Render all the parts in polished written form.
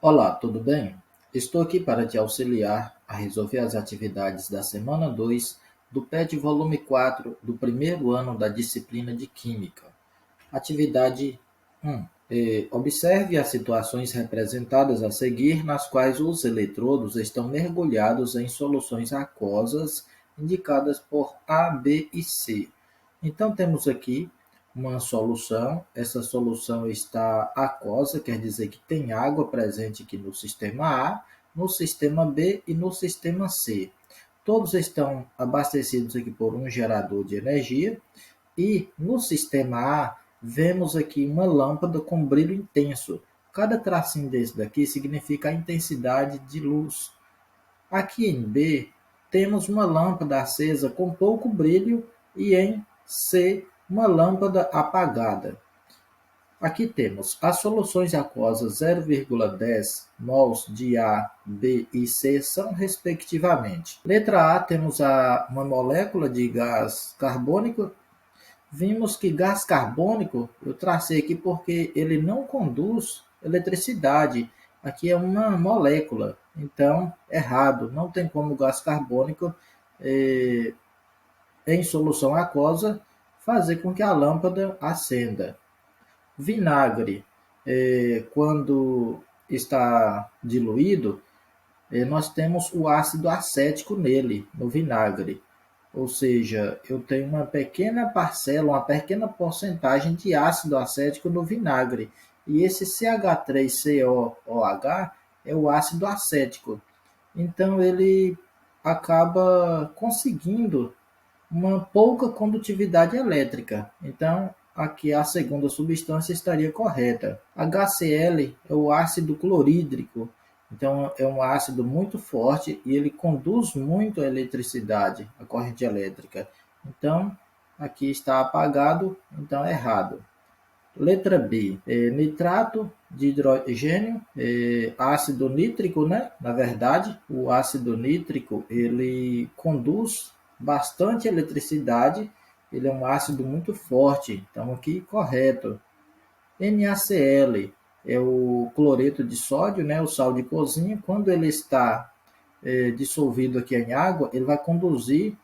Olá, tudo bem? Estou aqui para te auxiliar a resolver as atividades da semana 2 do PET volume 4 do primeiro ano da disciplina de Química. Atividade 1. Observe as situações representadas a seguir, nas quais os eletrodos estão mergulhados em soluções aquosas indicadas por A, B e C. Então, temos aqui uma solução. Essa solução está aquosa, quer dizer que tem água presente aqui no sistema A, no sistema B e no sistema C. Todos estão abastecidos aqui por um gerador de energia. E no sistema A, vemos aqui uma lâmpada com brilho intenso. Cada tracinho desse daqui significa a intensidade de luz. Aqui em B, temos uma lâmpada acesa com pouco brilho e em C, uma lâmpada apagada. Aqui temos as soluções aquosas 0,10 mols de A, B e C são respectivamente. Letra A, temos uma molécula de gás carbônico. Vimos que gás carbônico, eu tracei aqui porque ele não conduz eletricidade. Aqui é uma molécula, então errado. Não tem como gás carbônico em solução aquosa fazer com que a lâmpada acenda. Vinagre, quando está diluído, nós temos o ácido acético nele, no vinagre. Ou seja, eu tenho uma pequena parcela, uma pequena porcentagem de ácido acético no vinagre. E esse CH3COOH é o ácido acético. Então, ele acaba conseguindo uma pouca condutividade elétrica. Então, aqui a segunda substância estaria correta. HCl é o ácido clorídrico. Então, é um ácido muito forte e ele conduz muito a eletricidade, a corrente elétrica. Então, aqui está apagado, então é errado. Letra B, nitrato de hidrogênio, ácido nítrico, né? Na verdade, o ácido nítrico, ele conduz bastante eletricidade, ele é um ácido muito forte, então aqui correto. NaCl é o cloreto de sódio, né? O sal de cozinha, quando ele está dissolvido aqui em água, ele vai conduzir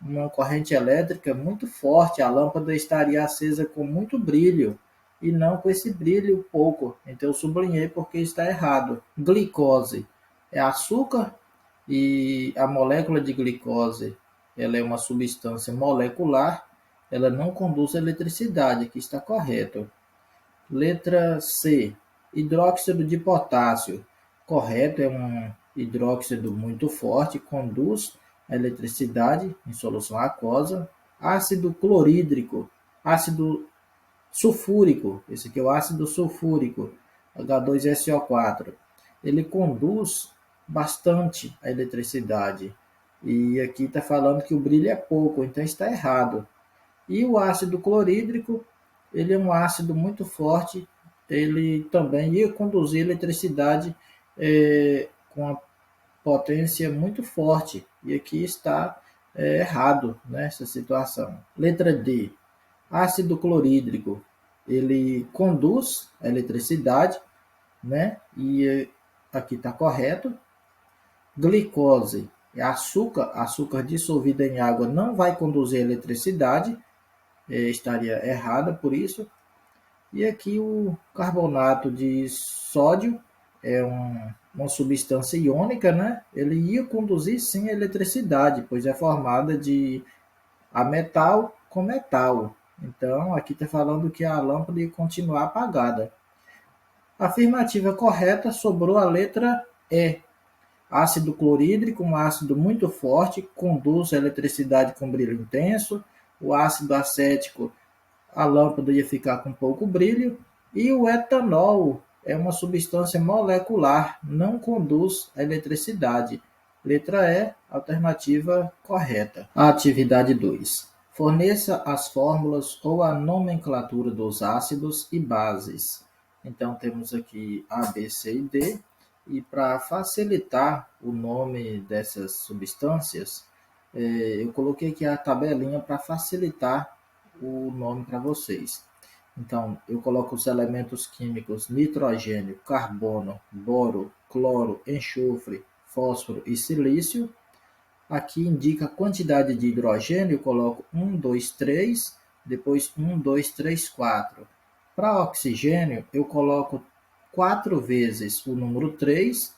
uma corrente elétrica muito forte, a lâmpada estaria acesa com muito brilho e não com esse brilho pouco. Então eu sublinhei porque está errado. Glicose é açúcar e a molécula de glicose, ela é uma substância molecular, ela não conduz eletricidade, aqui está correto. Letra C, hidróxido de potássio. Correto, é um hidróxido muito forte, conduz a eletricidade em solução aquosa. Ácido clorídrico, ácido sulfúrico, esse aqui é o ácido sulfúrico, H2SO4. Ele conduz bastante a eletricidade. E aqui está falando que o brilho é pouco, então está errado. E o ácido clorídrico, ele é um ácido muito forte, ele também ia conduzir eletricidade com a potência muito forte. E aqui está errado nessa situação. Letra D. Ácido clorídrico, ele conduz a eletricidade, né? E aqui está correto. Glicose é açúcar, açúcar dissolvido em água não vai conduzir a eletricidade, estaria errada por isso. E aqui o carbonato de sódio é uma substância iônica, né? Ele ia conduzir sim a eletricidade, pois é formada de a metal com metal. Então, aqui está falando que a lâmpada ia continuar apagada. Afirmativa correta, sobrou a letra E. Ácido clorídrico, um ácido muito forte, conduz a eletricidade com brilho intenso. O ácido acético, a lâmpada ia ficar com pouco brilho. E o etanol é uma substância molecular, não conduz a eletricidade. Letra E, alternativa correta. A atividade 2. Forneça as fórmulas ou a nomenclatura dos ácidos e bases. Então, temos aqui A, B, C e D. E para facilitar o nome dessas substâncias, eu coloquei aqui a tabelinha para facilitar o nome para vocês. Então, eu coloco os elementos químicos nitrogênio, carbono, boro, cloro, enxofre, fósforo e silício. Aqui indica a quantidade de hidrogênio, eu coloco 1, 2, 3, depois 1, 2, 3, 4. Para oxigênio, eu coloco 4 vezes o número 3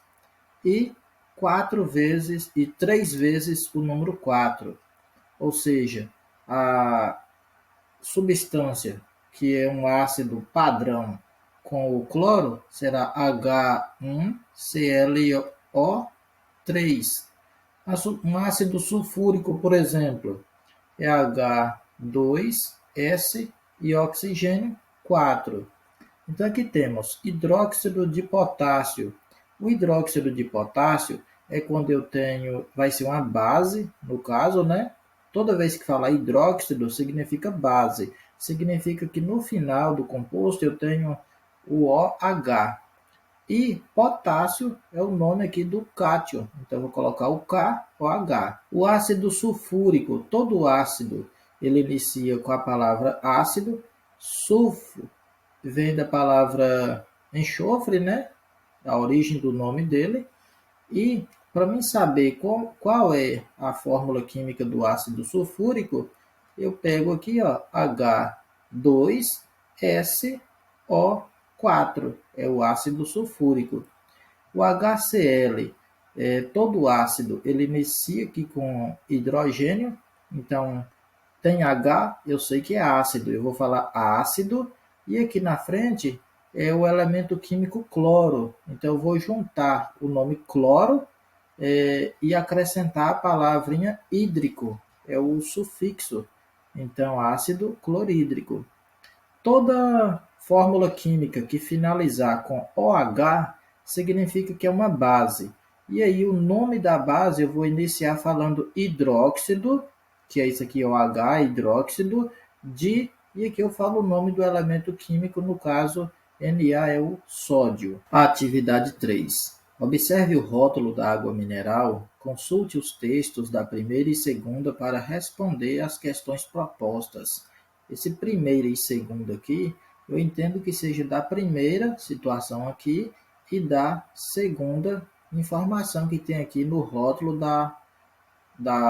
e 4 vezes e 3 vezes o número 4. Ou seja, a substância que é um ácido padrão com o cloro será H1ClO3. Um ácido sulfúrico, por exemplo, é H2S e oxigênio 4. Então aqui temos hidróxido de potássio. O hidróxido de potássio é quando eu tenho, vai ser uma base, no caso, né? Toda vez que falar hidróxido significa base. Significa que no final do composto eu tenho o OH. E potássio é o nome aqui do cátion. Então, eu vou colocar o K, o H. O ácido sulfúrico, todo ácido, ele inicia com a palavra ácido. Sulfo vem da palavra enxofre, né? A origem do nome dele. E para mim saber qual é a fórmula química do ácido sulfúrico, eu pego aqui, ó, H2SO4, é o ácido sulfúrico. O HCl, todo ácido, ele inicia aqui com hidrogênio, então tem H, eu sei que é ácido, eu vou falar ácido, e aqui na frente é o elemento químico cloro. Então eu vou juntar o nome cloro e acrescentar a palavrinha hídrico, é o sufixo. Então ácido clorídrico. Toda fórmula química que finalizar com OH significa que é uma base. E aí o nome da base eu vou iniciar falando hidróxido, que é isso aqui, OH, hidróxido, e aqui eu falo o nome do elemento químico, no caso Na é o sódio. Atividade 3. Observe o rótulo da água mineral, consulte os textos da primeira e segunda para responder às questões propostas. Esse primeiro e segundo aqui, eu entendo que seja da primeira situação aqui e da segunda informação que tem aqui no rótulo da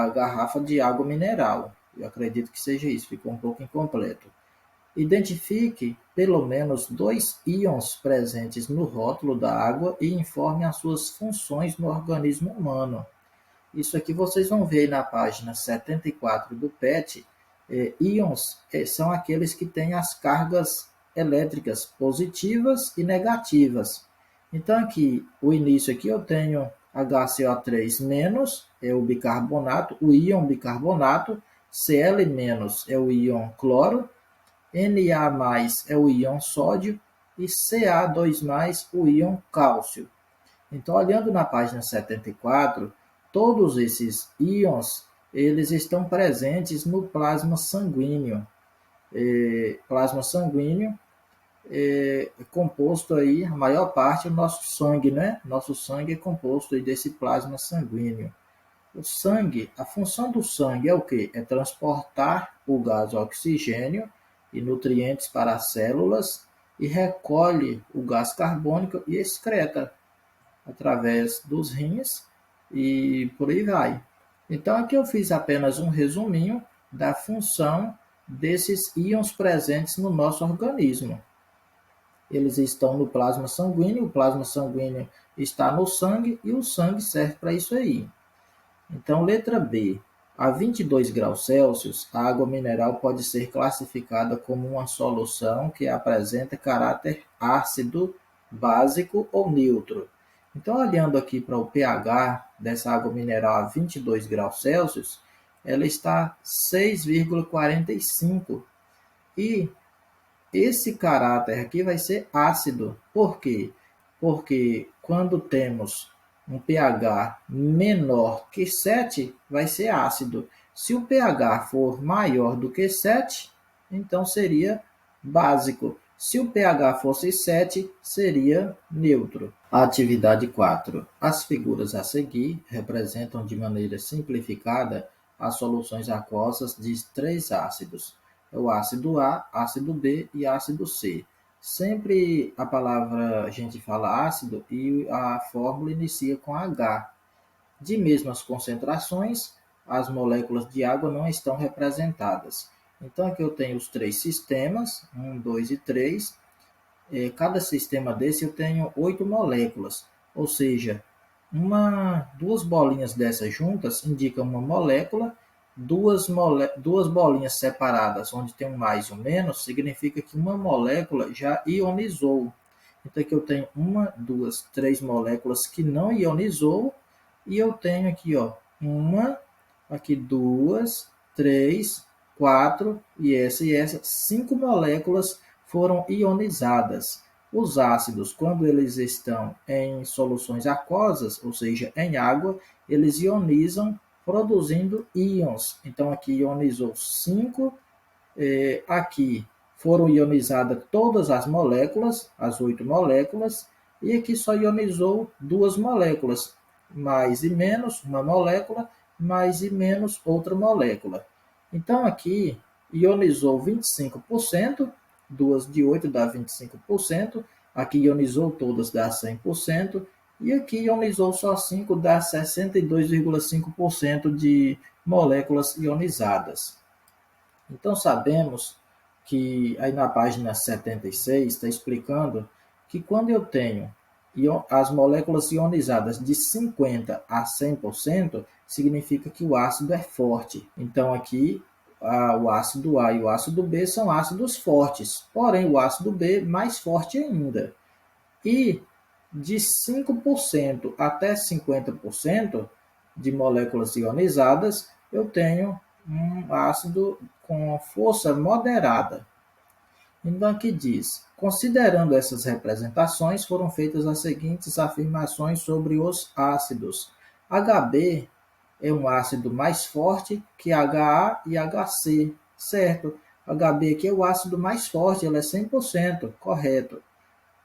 garrafa de água mineral. Eu acredito que seja isso, ficou um pouco incompleto. Identifique pelo menos 2 íons presentes no rótulo da água e informe as suas funções no organismo humano. Isso aqui vocês vão ver na página 74 do PET. Íons são aqueles que têm as cargas elétricas positivas e negativas. Então aqui, o início aqui eu tenho HCO3- é o bicarbonato, o íon bicarbonato, Cl- é o íon cloro, Na+ é o íon sódio e Ca2+, o íon cálcio. Então, olhando na página 74, todos esses íons, eles estão presentes no plasma sanguíneo. Plasma sanguíneo é composto aí, a maior parte, do nosso sangue, né? Nosso sangue é composto aí desse plasma sanguíneo. O sangue, a função do sangue é o quê? É transportar o gás oxigênio e nutrientes para as células e recolhe o gás carbônico e excreta através dos rins e por aí vai. Então aqui eu fiz apenas um resuminho da função desses íons presentes no nosso organismo. Eles estão no plasma sanguíneo, o plasma sanguíneo está no sangue e o sangue serve para isso aí. Então, letra B. A 22 graus Celsius, a água mineral pode ser classificada como uma solução que apresenta caráter ácido, básico ou neutro. Então, olhando aqui para o pH dessa água mineral a 22 graus Celsius, ela está 6,45. E esse caráter aqui vai ser ácido. Por quê? Porque quando temos um pH menor que 7, vai ser ácido. Se o pH for maior do que 7, então seria básico. Se o pH fosse 7, seria neutro. Atividade 4. As figuras a seguir representam de maneira simplificada as soluções aquosas de 3 ácidos. É o ácido A, ácido B e ácido C. Sempre a gente fala ácido e a fórmula inicia com H. De mesmas concentrações, as moléculas de água não estão representadas. Então aqui eu tenho os três sistemas, um, 2 e 3. Cada sistema desse eu tenho 8 moléculas, ou seja, duas bolinhas dessas juntas indicam uma molécula, duas bolinhas separadas, onde tem um mais e um menos, significa que uma molécula já ionizou. Então aqui eu tenho uma, duas, três moléculas que não ionizou, e eu tenho aqui, ó, uma, aqui duas, três, quatro, e essa, cinco moléculas foram ionizadas. Os ácidos, quando eles estão em soluções aquosas, ou seja, em água, eles ionizam produzindo íons. Então, aqui ionizou 5, aqui foram ionizadas todas as moléculas, as 8 moléculas, e aqui só ionizou duas moléculas, mais e menos uma molécula, mais e menos outra molécula. Então, aqui ionizou 25%, duas de 8 dá 25%, aqui ionizou todas dá 100%, e aqui ionizou só 5 dá 62,5% de moléculas ionizadas. Então, sabemos que aí na página 76 está explicando que quando eu tenho as moléculas ionizadas de 50 a 100%, significa que o ácido é forte. Então, aqui, o ácido A e o ácido B são ácidos fortes, porém o ácido B mais forte ainda. E de 5% até 50% de moléculas ionizadas, eu tenho um ácido com força moderada. Então aqui diz, considerando essas representações, foram feitas as seguintes afirmações sobre os ácidos. Hb é um ácido mais forte que Ha e HC, certo? Hb aqui é o ácido mais forte, ele é 100%, correto.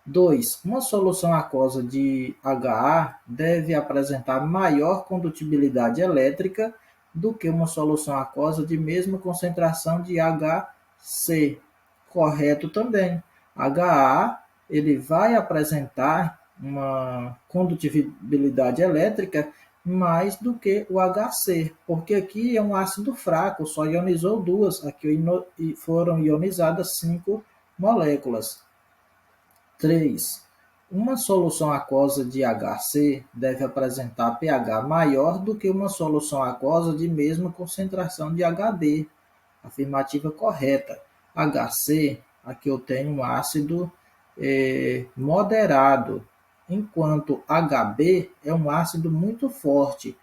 2. Uma solução aquosa de Ha deve apresentar maior condutibilidade elétrica do que uma solução aquosa de mesma concentração de HC. Correto também. Ha ele vai apresentar uma condutibilidade elétrica mais do que o HC, porque aqui é um ácido fraco, só ionizou duas, aqui foram ionizadas 5 moléculas. 3. Uma solução aquosa de HC deve apresentar pH maior do que uma solução aquosa de mesma concentração de Hb. Afirmativa correta. HC, aqui eu tenho um ácido moderado, enquanto Hb é um ácido muito forte.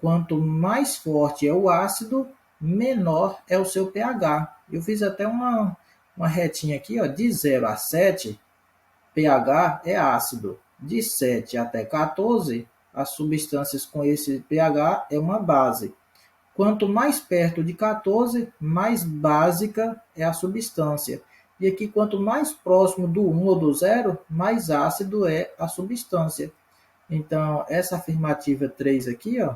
Quanto mais forte é o ácido, menor é o seu pH. Eu fiz até uma retinha aqui, ó, de 0 a 7, pH é ácido. De 7 até 14, as substâncias com esse pH é uma base. Quanto mais perto de 14, mais básica é a substância. E aqui, quanto mais próximo do 1 ou do 0, mais ácido é a substância. Então, essa afirmativa 3 aqui, ó,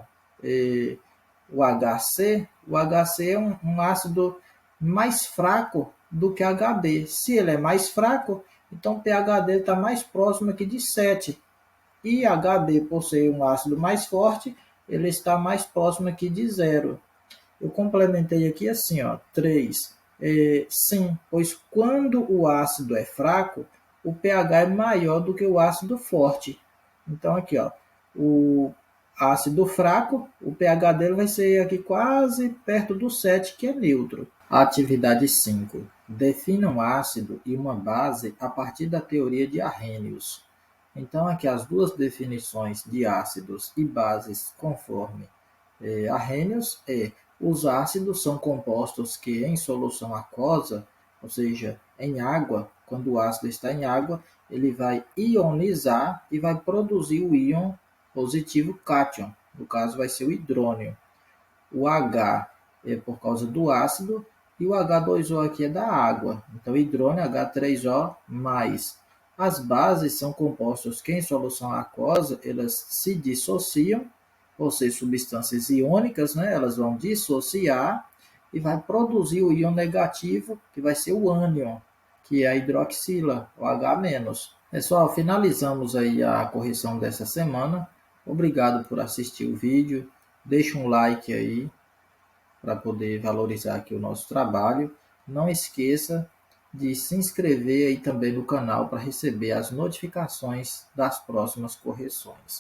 o HC é um ácido mais fraco do que Hb. Se ele é mais fraco, então o pH dele está mais próximo aqui de 7. E Hb, por ser um ácido mais forte, ele está mais próximo aqui de 0. Eu complementei aqui assim, ó, 3. Sim, pois quando o ácido é fraco, o pH é maior do que o ácido forte. Então aqui, ó, o ácido fraco, o pH dele vai ser aqui quase perto do 7, que é neutro. Atividade 5. Defina um ácido e uma base a partir da teoria de Arrhenius. Então, aqui as duas definições de ácidos e bases conforme Arrhenius os ácidos são compostos que em solução aquosa, ou seja, em água, quando o ácido está em água, ele vai ionizar e vai produzir o íon positivo cátion. No caso, vai ser o hidrônio. O H é por causa do ácido e o H2O aqui é da água. Então, hidrônio H3O+. As bases são compostos que em solução aquosa elas se dissociam, ou seja, substâncias iônicas, né? Elas vão dissociar e vai produzir o íon negativo, que vai ser o ânion, que é a hidroxila, o H-. Pessoal, finalizamos aí a correção dessa semana. Obrigado por assistir o vídeo. Deixa um like aí para poder valorizar aqui o nosso trabalho. Não esqueça de se inscrever aí também no canal para receber as notificações das próximas correções.